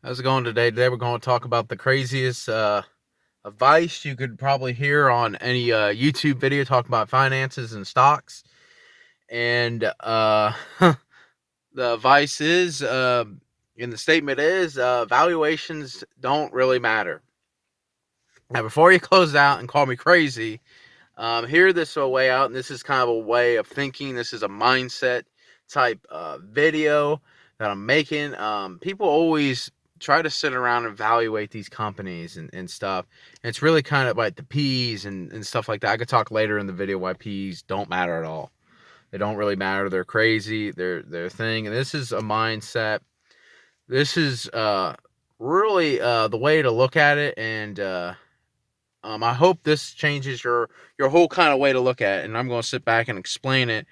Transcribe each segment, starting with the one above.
How's it going today? Today we're going to talk about the craziest advice you could probably hear on any YouTube video talking about finances and stocks. And the advice is, in the statement is, valuations don't really matter. Now, before you close out and call me crazy, hear this a way out, and this is kind of a way of thinking. This is a mindset type video that I'm making. People always try to sit around and evaluate these companies and stuff. And it's really kind of like the P's and stuff like that. I could talk later in the video why P's don't matter at all. They don't really matter. They're crazy. They're their thing. And this is a mindset. This is really the way to look at it. And I hope this changes your whole kind of way to look at it, and I'm going to sit back and explain it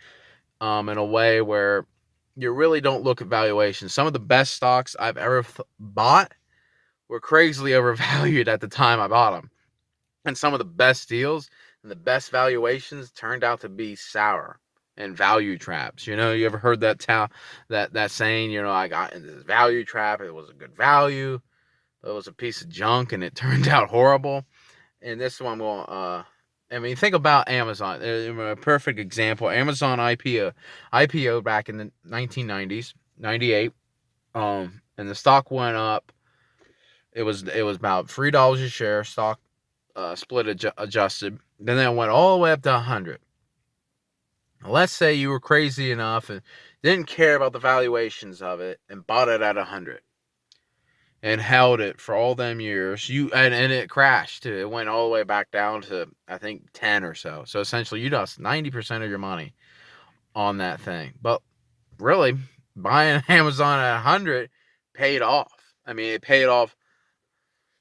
in a way where you really don't look at valuations. Some of the best stocks I've ever bought were crazily overvalued at the time I bought them, and some of the best deals and the best valuations turned out to be sour and value traps. You know, you ever heard that saying? You know, I got into this value trap. It was a good value. It was a piece of junk, and it turned out horrible. And this one will, I mean, think about Amazon. A perfect example. Amazon IPO back in the 1990s, 98. And the stock went up. It was about $3 a share. Stock split adjusted. Then it went all the way up to 100. Let's say you were crazy enough and didn't care about the valuations of it and bought it at 100. And held it for all them years. And it crashed too. It went all the way back down to I think 10 or so. So essentially you lost 90% of your money on that thing. But really, buying Amazon at 100 paid off. I mean, it paid off,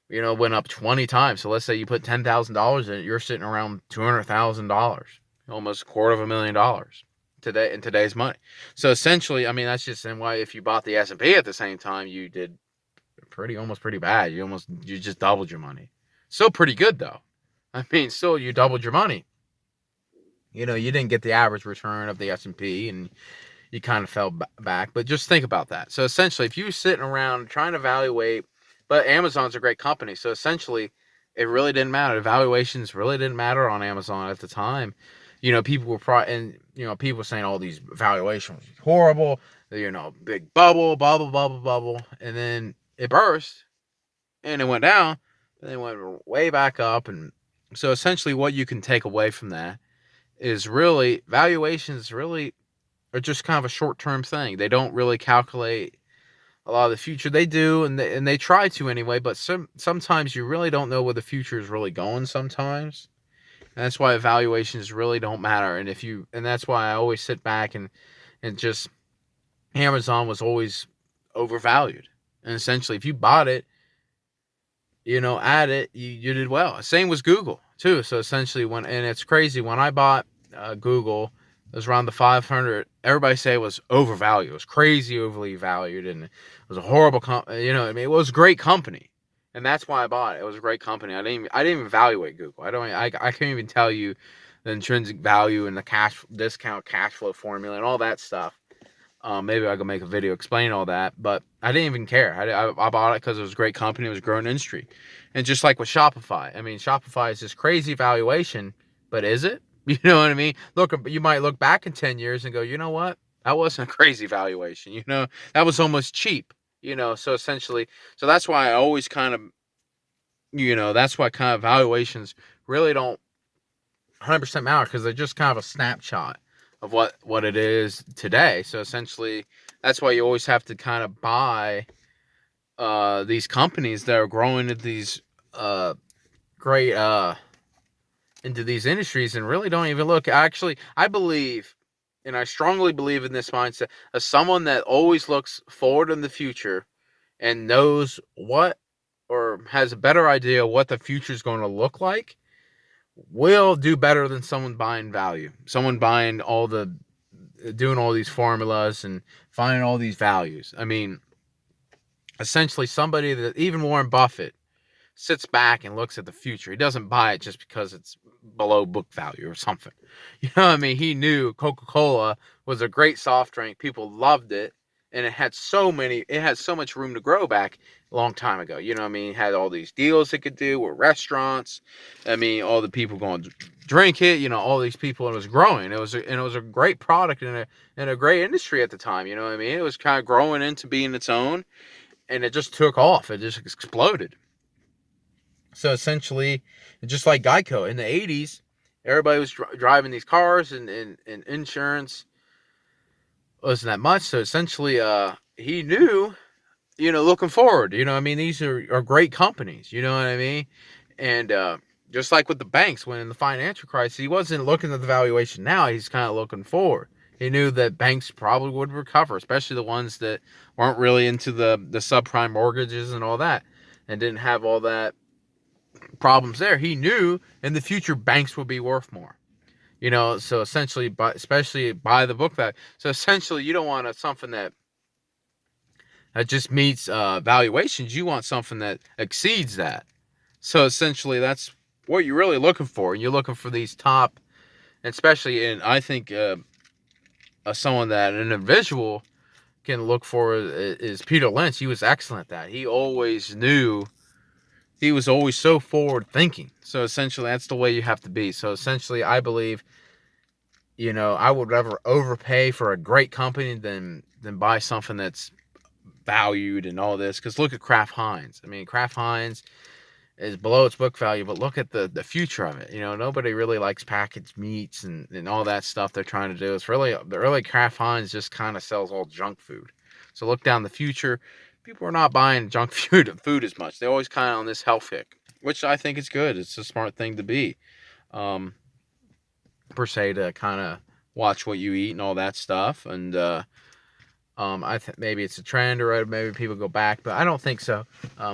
went up 20 times. So let's say you put $10,000 in it, you're sitting around $200,000, almost $250,000 today in today's money. So essentially, I mean, that's just why if you bought the S&P at the same time, you did almost pretty bad. You just doubled your money. Still pretty good though. I mean, still you doubled your money. You didn't get the average return of the S&P, and you kind of fell back. But just think about that. So essentially, if you're sitting around trying to evaluate, but Amazon's a great company, so essentially, it really didn't matter. The valuations really didn't matter on Amazon at the time. People were people were saying all these valuations horrible. Big bubble, bubble, and then it burst and it went down and then went way back up. And so essentially what you can take away from that is really valuations really are just kind of a short-term thing. They don't really calculate a lot of the future. They do, and they try to anyway, but sometimes you really don't know where the future is really going sometimes. And that's why valuations really don't matter. And that's why I always sit back and just Amazon was always overvalued. And essentially, if you bought it, at it, you did well. Same was Google too. So essentially, and it's crazy, when I bought Google, it was around the 500. Everybody say it was overvalued. It was crazy overly valued, and it was a horrible it was a great company, and that's why I bought it. It was a great company. I didn't even evaluate Google. I can't even tell you the intrinsic value and the discount cash flow formula and all that stuff. Maybe I could make a video explaining all that, but I didn't even care. I bought it because it was a great company. It was a growing industry. And just like with Shopify, I mean, Shopify is this crazy valuation, but is it? You know what I mean? Look, you might look back in 10 years and go, you know what? That wasn't a crazy valuation. That was almost cheap. So essentially, so that's why I always kind of, that's why kind of valuations really don't 100% matter, because they're just kind of a snapshot of what it is today. So essentially, that's why you always have to kind of buy these companies that are growing into these great into these industries, and really don't even look. Actually, I believe, and I strongly believe in this mindset, as someone that always looks forward in the future and knows what, or has a better idea what the future is going to look like, will do better than someone buying value. Someone doing all these formulas and finding all these values. I mean, essentially somebody that, even Warren Buffett, sits back and looks at the future. He doesn't buy it just because it's below book value or something. You know what I mean? He knew Coca-Cola was a great soft drink. People loved it. and it had so much room to grow back a long time ago. You know what I mean? It had all these deals it could do with restaurants. I mean, all the people going to drink it, you know, all these people, and it was growing. It was a great product and a great industry at the time. You know what I mean? It was kind of growing into being its own, and it just took off. It just exploded. So essentially, just like Geico in the 80s, everybody was driving these cars, and insurance wasn't that much. So essentially, he knew, you know, looking forward, you know, I mean, these are great companies, you know what I mean? And just like with the banks, when in the financial crisis, he wasn't looking at the valuation now, he's kind of looking forward. He knew that banks probably would recover, especially the ones that weren't really into the subprime mortgages and all that, and didn't have all that problems there. He knew in the future banks would be worth more. You know, so essentially, especially by the book value. So essentially, you don't want something that just meets valuations. You want something that exceeds that. So essentially, that's what you're really looking for. And you're looking for these top, especially in, I think, someone that an individual can look for is Peter Lynch. He was excellent at that. He always knew. He was always so forward thinking. So essentially, that's the way you have to be. So essentially, I believe, you know, I would rather overpay for a great company than buy something that's valued and all this. Because look at Kraft Heinz. I mean, Kraft Heinz is below its book value, but look at the future of it. You know, nobody really likes packaged meats and all that stuff they're trying to do. It's really Kraft Heinz just kind of sells all junk food. So look down the future. People are not buying junk food as much. They're always kind of on this health kick, which I think is good. It's a smart thing to be, per se, to kind of watch what you eat and all that stuff. And I think maybe it's a trend, or maybe people go back, but I don't think so.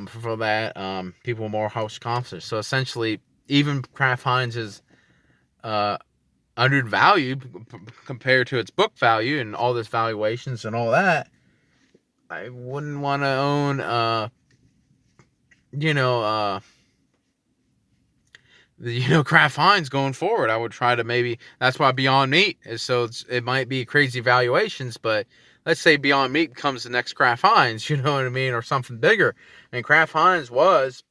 For that, people are more house conscious. So essentially, even Kraft Heinz is undervalued compared to its book value and all this valuations and all that. I wouldn't want to own, Kraft Heinz going forward. I would try to maybe, that's why Beyond Meat is, so it might be crazy valuations, but let's say Beyond Meat becomes the next Kraft Heinz, you know what I mean, or something bigger. And Kraft Heinz was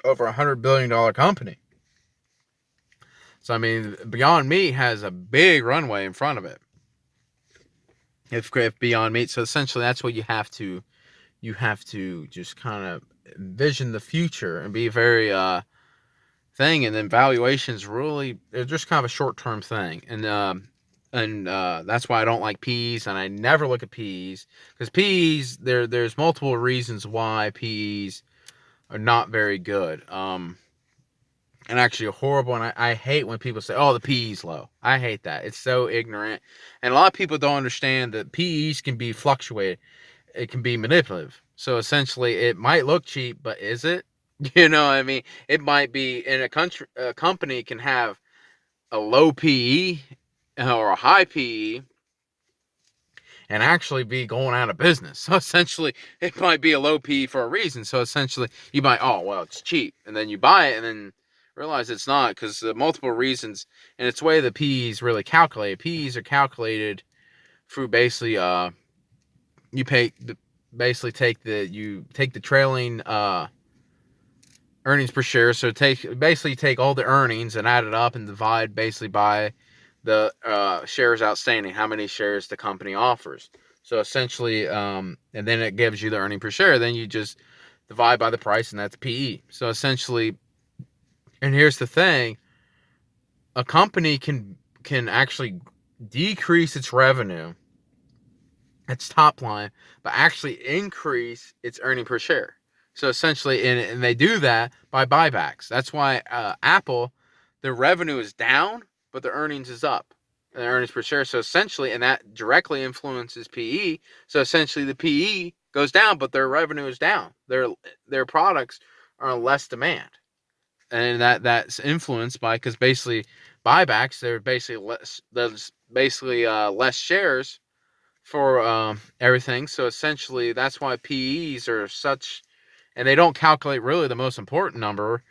over $100 billion company. So, I mean, Beyond Meat has a big runway in front of it. If Beyond Meat, so essentially that's what you have to just kind of envision the future and be very thing. And then valuations really, they're just kind of a short-term thing. And that's why I don't like PEs, and I never look at PEs, because PEs, there's multiple reasons why PEs are not very good. And actually horrible, and I hate when people say, oh, the PE's low. I hate that. It's so ignorant. And a lot of people don't understand that PEs can be fluctuated. It can be manipulative. So essentially, it might look cheap, but is it? You know what I mean? It might be, in a company can have a low PE or a high PE and actually be going out of business. So essentially, it might be a low PE for a reason. So essentially, you might, oh, well, it's cheap. And then you buy it and then realize it's not, because multiple reasons. And it's the way the PEs really calculated. PEs are calculated through basically, you take the trailing earnings per share. So take all the earnings and add it up and divide basically by the shares outstanding, how many shares the company offers. So essentially, and then it gives you the earning per share. Then you just divide by the price, and that's PE. So essentially, and here's the thing, a company can actually decrease its revenue, its top line, but actually increase its earning per share. So essentially, and they do that by buybacks. That's why Apple, their revenue is down, but their earnings is up, and their earnings per share. So essentially, and that directly influences PE. So essentially, the PE goes down, but their revenue is down. Their products are in less demand, and that's influenced by, because basically buybacks, they're basically less. There's basically less shares for everything. So essentially, that's why PEs are such. And they don't calculate really the most important number.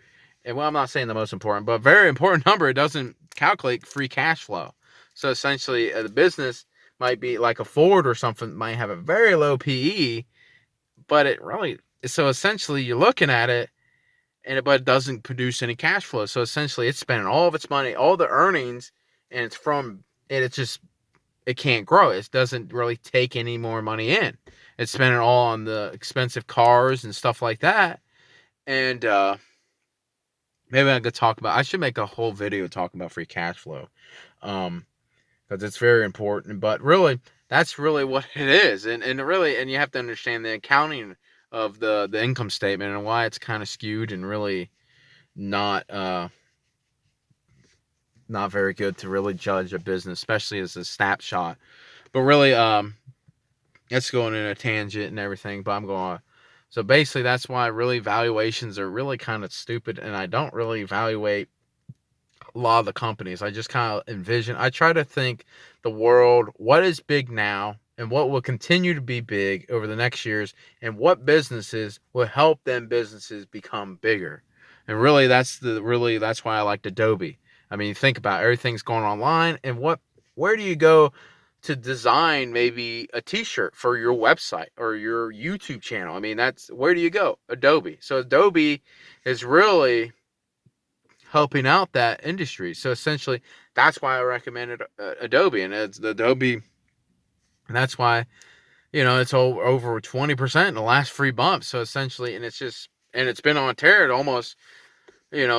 And well, I'm not saying the most important, but very important number. It doesn't calculate free cash flow. So essentially, the business might be like a Ford or something, might have a very low PE, but it really, so essentially you're looking at it, and but it doesn't produce any cash flow. So essentially it's spending all of its money, all the earnings, and it's just, it can't grow. It doesn't really take any more money in. It's spending all on the expensive cars and stuff like that. And maybe I could talk about, I should make a whole video talking about free cash flow. Because it's very important. But really, that's really what it is. And really, and you have to understand the accounting of the income statement and why it's kind of skewed and really not not very good to really judge a business, especially as a snapshot. But really, it's going in a tangent and everything, but I'm going. So basically, that's why really valuations are really kind of stupid, and I don't really evaluate a lot of the companies. I just kind of envision. I try to think the world, what is big now, and what will continue to be big over the next years, and what businesses will help them businesses become bigger. And really, that's why I liked Adobe. I mean, think about it, everything's going online, and where do you go to design maybe a t-shirt for your website or your YouTube channel? I mean, that's where do you go? Adobe. So Adobe is really helping out that industry. So essentially, that's why I recommended Adobe, and it's the Adobe, and that's why it's over 20% in the last 3 months. So essentially, and it's been on tear almost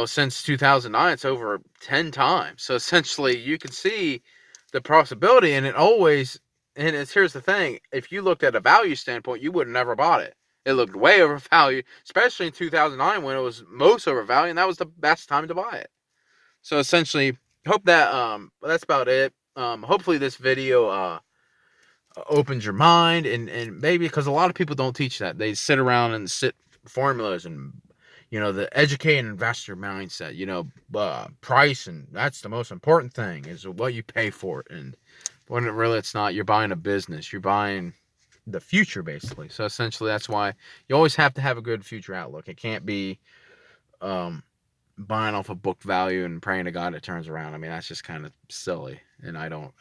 since 2009. It's over 10 times. So essentially, you can see the possibility, and here's the thing: if you looked at a value standpoint, you would have never bought it. It looked way overvalued, especially in 2009 when it was most overvalued, and that was the best time to buy it. So essentially, hope that that's about it. Hopefully this video opens your mind, and maybe because a lot of people don't teach that. They sit around and sit formulas and the educated investor mindset, price, and that's the most important thing is what you pay for it. And when it's not, you're buying a business, you're buying the future basically. So essentially that's why you always have to have a good future outlook. It can't be buying off of book value and praying to God it turns around. I mean, that's just kind of silly, and I don't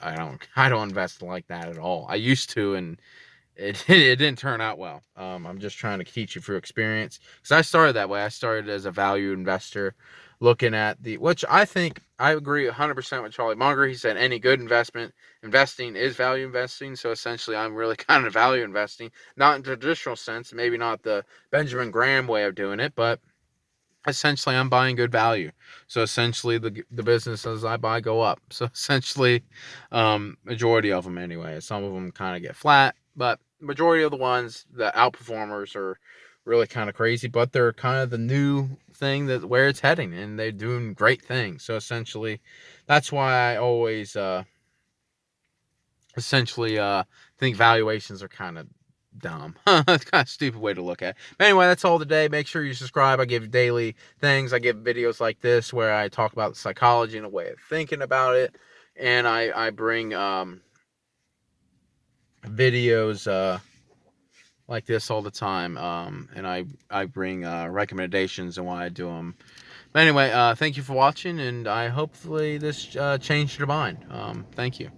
invest like that at all. I used to, and it didn't turn out well. I'm just trying to teach you through experience, because I started that way. I started as a value investor, looking at which I think I agree 100% with Charlie Munger. He said any good investing is value investing. So essentially, I'm really kind of value investing, not in the traditional sense, maybe not the Benjamin Graham way of doing it, but essentially I'm buying good value. So essentially the businesses I buy go up. So essentially, majority of them anyway. Some of them kind of get flat, but majority of the ones, the outperformers, are really kind of crazy, but they're kind of the new thing that where it's heading, and they're doing great things. So essentially, that's why I always think valuations are kind of dumb. It's kind of a stupid way to look at it. But anyway, that's all today. Make sure you subscribe. I give daily things. I give videos like this where I talk about psychology and a way of thinking about it. And I bring videos like this all the time. And I bring recommendations and why I do them. But anyway, thank you for watching, and I hopefully this changed your mind. Thank you.